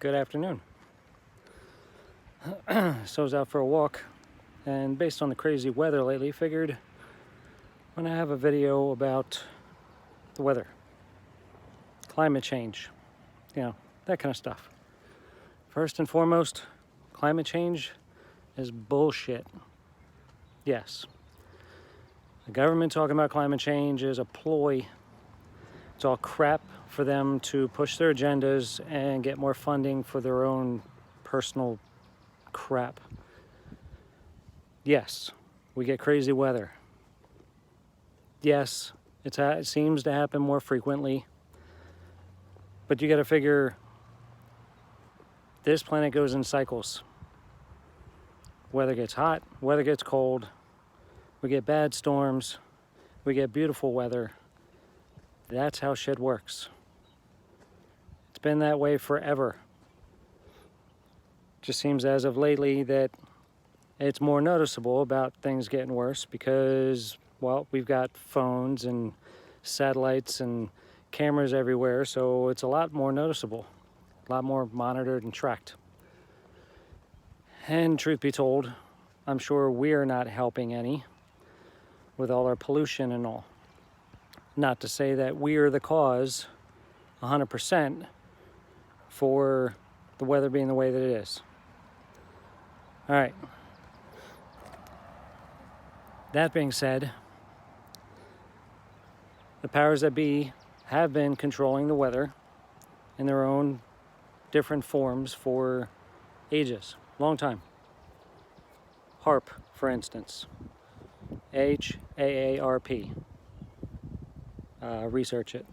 Good afternoon. So I was out for a walk, and based on the crazy weather lately, figured when I have a video about the weather, climate change, that kind of stuff. First and foremost, climate change is bullshit. Yes. The government talking about climate change is a ploy. It's all crap for them to push their agendas and get more funding for their own personal crap. Yes, we get crazy weather. Yes, it seems to happen more frequently. But you got to figure this planet goes in cycles. Weather gets hot, weather gets cold. We get bad storms. We get beautiful weather. That's how shit works. It's been that way forever. Just seems as of lately that it's more noticeable about things getting worse because, well, we've got phones and satellites and cameras everywhere, so it's a lot more noticeable, a lot more monitored and tracked. And truth be told, I'm sure we're not helping any with all our pollution and all. Not to say that we're the cause 100% for the weather being the way that it is. All right. That being said, the powers that be have been controlling the weather in their own different forms for ages, long time. HAARP, for instance, HAARP. Research it.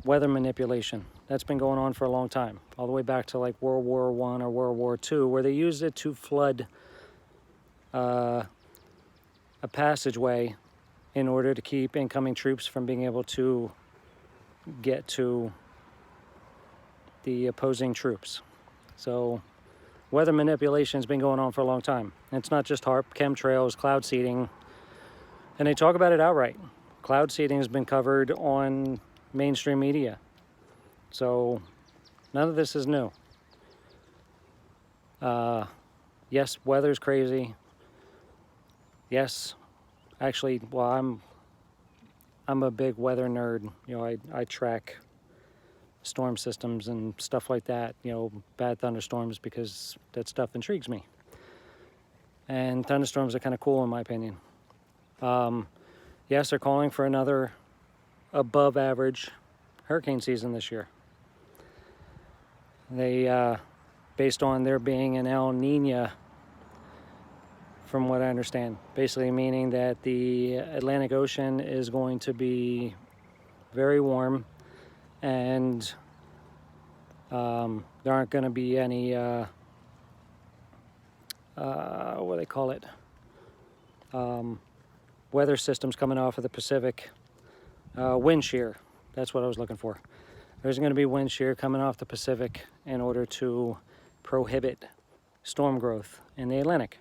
Weather manipulation. That's been going on for a long time, all the way back to like World War I or World War II, where they used it to flood a passageway in order to keep incoming troops from being able to get to the opposing troops. So weather manipulation has been going on for a long time. And it's not just HAARP, chemtrails, cloud seeding, and they talk about it outright. Cloud seeding has been covered on mainstream media. So none of this is new. Yes, weather's crazy. Yes, actually, well, I'm a big weather nerd. I track storm systems and stuff like that, bad thunderstorms, because that stuff intrigues me. And thunderstorms are kind of cool in my opinion. Yes, they're calling for another above average hurricane season this year. They, based on there being an El Nino, from what I understand, basically meaning that the Atlantic Ocean is going to be very warm, and there aren't going to be any, what do they call it? Weather systems coming off of the Pacific. Wind shear, that's what I was looking for. There's going to be wind shear coming off the Pacific in order to prohibit storm growth in the Atlantic.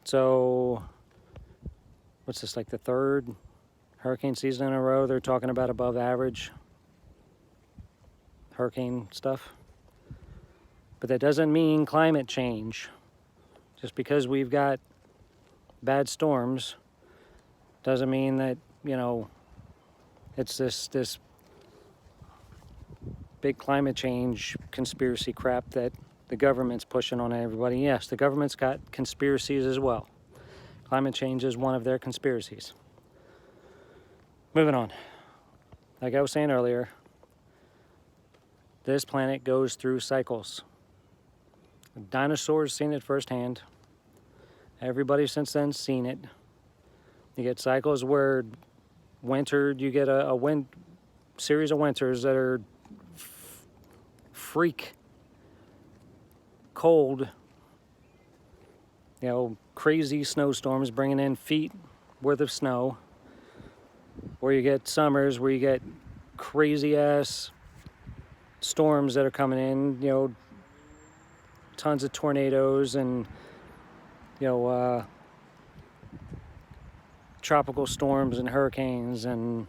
So, what's this, like the third hurricane season in a row they're talking about above average hurricane stuff? But that doesn't mean climate change. Just because we've got bad storms doesn't mean that, it's this big climate change conspiracy crap that the government's pushing on everybody. Yes, the government's got conspiracies as well. Climate change is one of their conspiracies. Moving on. Like I was saying earlier, this planet goes through cycles. Dinosaurs seen it firsthand. Everybody since then's seen it. You get cycles where you get a series of winters that are freak cold, crazy snowstorms bringing in feet worth of snow, or you get summers where you get crazy ass storms that are coming in, tons of tornadoes and tropical storms and hurricanes and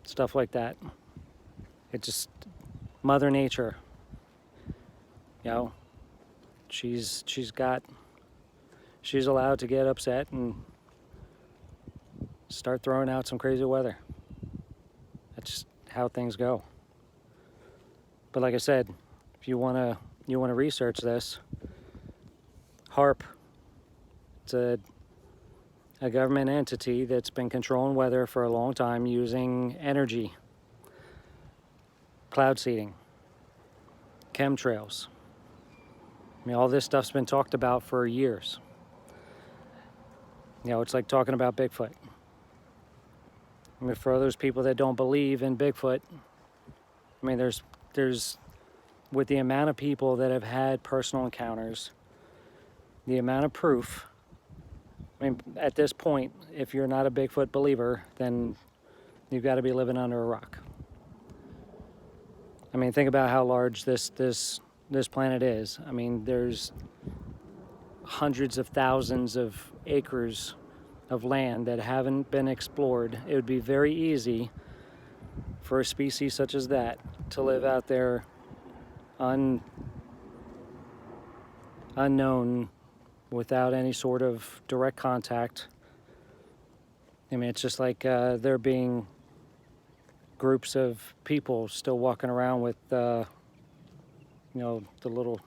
stuff like that. It just, Mother Nature, you know, she's allowed to get upset and start throwing out some crazy weather. That's just how things go. But like I said, if you wanna research this, HAARP, it's a government entity that's been controlling weather for a long time using energy, cloud seeding, chemtrails. I mean, all this stuff's been talked about for years. You know, it's like talking about Bigfoot. I mean, for those people that don't believe in Bigfoot, I mean, there's with the amount of people that have had personal encounters, the amount of proof, I mean, at this point, if you're not a Bigfoot believer, then you've got to be living under a rock. I mean, think about how large this planet is. I mean, there's hundreds of thousands of acres of land that haven't been explored. It would be very easy for a species such as that to live out there unknown, without any sort of direct contact. I mean, it's just like there being groups of people still walking around with, you know, the little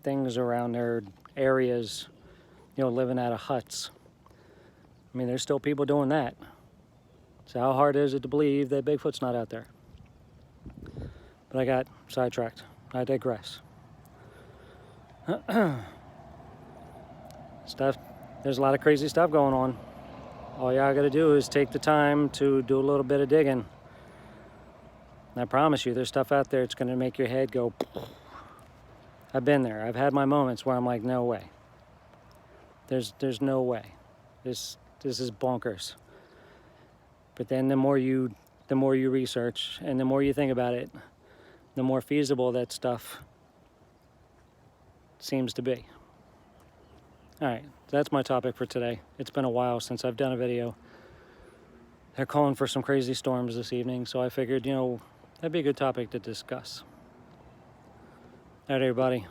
things around their areas, you know, living out of huts. I mean, there's still people doing that. So how hard is it to believe that Bigfoot's not out there? But I got sidetracked. I digress. There's a lot of crazy stuff going on. All y'all gotta do is take the time to do a little bit of digging. And I promise you, there's stuff out there that's gonna make your head go. I've been there. I've had my moments where I'm like, no way. There's no way. This is bonkers. But then the more you research and the more you think about it, the more feasible that stuff seems to be. All right, that's my topic for today. It's been a while since I've done a video. They're calling for some crazy storms this evening, so I figured, you know, that'd be a good topic to discuss. All right, everybody,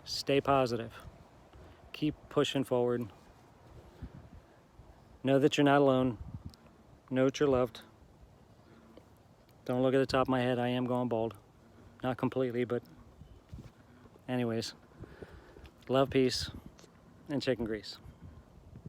stay positive. Keep pushing forward. Know that you're not alone. Know that you're loved. Don't look at the top of my head. I am going bald. Not completely, but anyways. Love, peace, and chicken grease.